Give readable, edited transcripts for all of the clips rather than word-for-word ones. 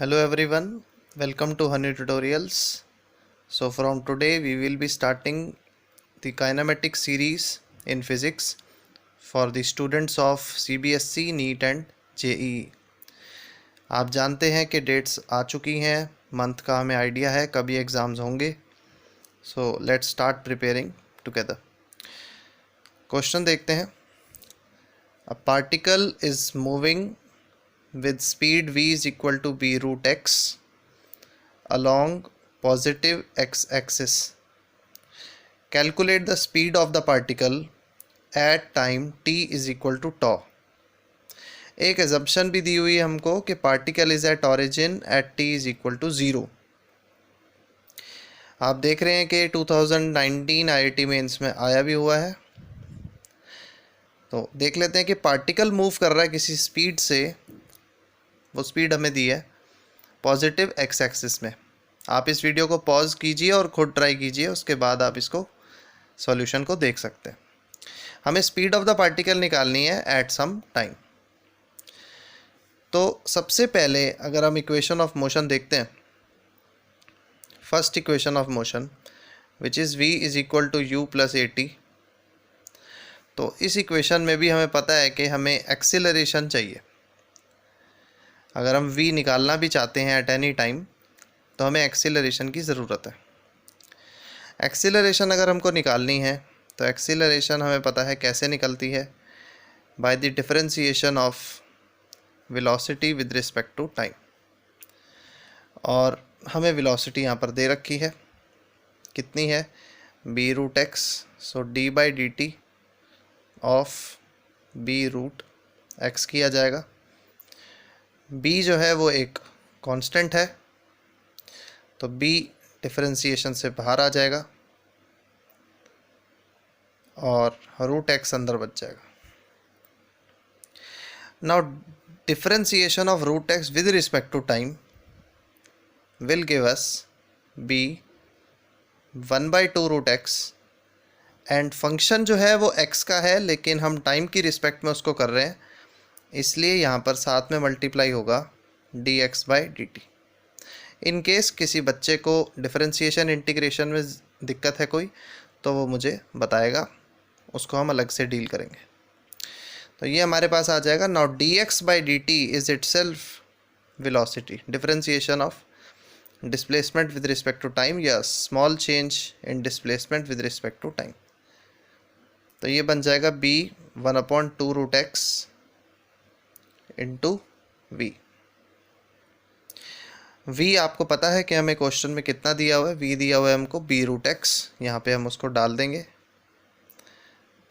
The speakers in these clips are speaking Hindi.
Hello everyone, welcome to Honey Tutorials. So from today we will be starting the kinematic series in physics for the students of CBSE, NEET and JEE. आप जानते हैं कि डेट्स आ चुकी हैं, मंथ का हमें आइडिया है कभी एग्ज़ाम्स होंगे. So let's start preparing together. Question देखते हैं. A particle is moving with speed v is equal to b root x along positive x-axis. Calculate the speed of the particle at time t is equal to tau. एक assumption भी दी हुई है हमको कि particle is at origin at t is equal to 0. आप देख रहे हैं कि 2019 IIT मेंस में आया भी हुआ है. तो देख लेते हैं कि पार्टिकल मूव कर रहा है किसी स्पीड से. वो स्पीड हमें दी है पॉजिटिव एक्स एक्सिस में. आप इस वीडियो को पॉज कीजिए और खुद ट्राई कीजिए, उसके बाद आप इसको सॉल्यूशन को देख सकते हैं. हमें स्पीड ऑफ द पार्टिकल निकालनी है एट सम टाइम. तो सबसे पहले अगर हम इक्वेशन ऑफ मोशन देखते हैं, first equation of motion which is v is equal to u plus a t. तो इस इक्वेशन में भी हमें पता है कि हमें एक्सीलरेशन चाहिए. अगर हम v निकालना भी चाहते हैं एट एनी टाइम तो हमें एक्सीलरेशन की ज़रूरत है. एक्सीलरेशन अगर हमको निकालनी है तो एक्सीलरेशन हमें पता है कैसे निकलती है, by the differentiation of velocity with respect to time. और हमें वेलोसिटी यहाँ पर दे रखी है, कितनी है, b root x. So d by d t of b root x किया जाएगा. b जो है वो एक कांस्टेंट है, तो b डिफरेंशिएशन से बाहर आ जाएगा और रूट एक्स अंदर बच जाएगा. Now differentiation of root x with respect to time will give us b 1/2 root x. And function जो है वो x का है, लेकिन हम टाइम की रिस्पेक्ट में उसको कर रहे हैं, इसलिए यहाँ पर साथ में मल्टीप्लाई होगा dx by d T. In case किसी बच्चे को डिफरेंशिएशन इंटीग्रेशन में दिक्कत है कोई, तो वो मुझे बताएगा, उसको हम अलग से डील करेंगे. तो ये हमारे पास आ जाएगा. Now dx by d t is itself velocity, differentiation of displacement with respect to time या small change in displacement with respect to time. तो ये बन जाएगा b 1/2 root x into v. v आपको पता है कि हमें क्वेश्चन में कितना दिया हुआ है, v दिया हुआ है हमको b रूट एक्स. यहाँ पे हम उसको डाल देंगे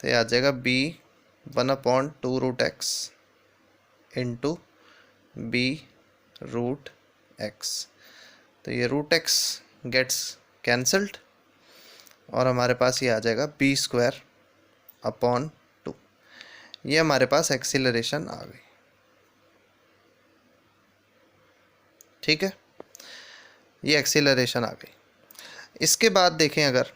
तो ये आ जाएगा b 1/2 root x into b root x. तो ये रूट एक्स गेट्स कैंसल्ड और हमारे पास ये आ जाएगा b स्क्वायर अपॉन 2. ये हमारे पास एक्सीलरेशन आ गई. ठीक है, ये एक्सीलरेशन आ गई. इसके बाद देखें अगर,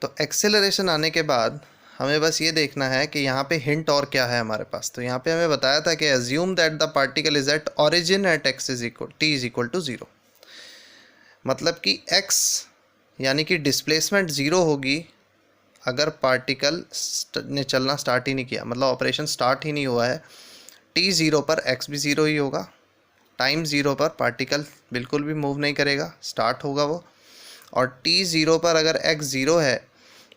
तो एक्सीलरेशन आने के बाद हमें बस ये देखना है कि यहाँ पे हिंट और क्या है हमारे पास. तो यहाँ पे हमें बताया था कि assume that the particle is at origin at x is equal t is equal to 0. मतलब कि x यानी कि डिस्प्लेसमेंट 0 होगी अगर पार्टिकल ने चलना स्टार्ट ही नहीं किया, मतलब ऑपरेशन स्टार्ट ही नहीं हुआ है. t 0 पर x भी 0 ही होगा. टाइम 0 पर पार्टिकल बिल्कुल भी मूव नहीं करेगा, स्टार्ट होगा वो. और t 0 पर अगर x 0 है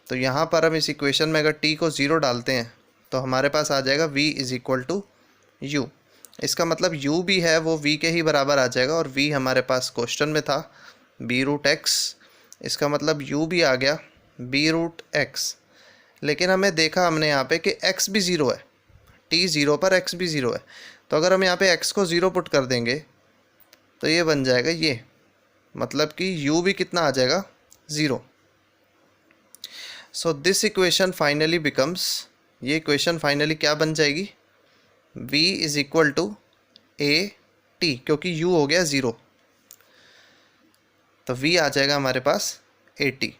तो यहाँ पर हम इस इक्वेशन में अगर t को 0 डालते हैं तो हमारे पास आ जाएगा v is equal to u. इसका मतलब u भी है वो v के ही बराबर आ जाएगा, और v हमारे पास क्वेश्चन में था b रूट x. इसका मतलब u भी आ गया b रूट x. लेकिन हमने यहाँ पे कि x भी 0 है, t 0 पर x भी 0 है. तो अगर हम यहाँ पे x को 0 पुट कर देंगे तो ये बन जाएगा ये, मतलब कि u भी कितना आ जाएगा, 0. So this equation finally becomes, ये इक्वेशन फाइनली क्या बन जाएगी, v is equal to a t, क्योंकि u हो गया 0. तो v आ जाएगा हमारे पास a t.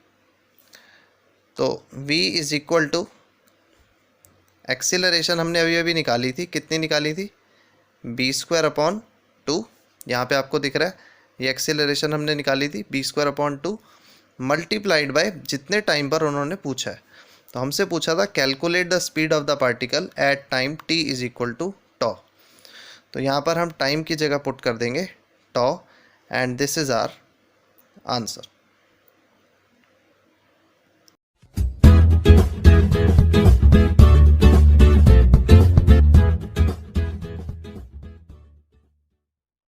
तो v is equal to, acceleration हमने अभी अभी निकाली थी, कितनी निकाली थी, b स्क्वायर अपॉन 2, यहाँ पे आपको दिख रहा है ये एक्सेलरेशन हमने निकाली थी b²/2 मल्टीप्लाइड बाय जितने टाइम पर उन्होंने पूछा है। तो हमसे पूछा था calculate the speed of the particle at time t = τ। तो यहाँ पर हम टाइम की जगह पुट कर देंगे τ and this is our answer.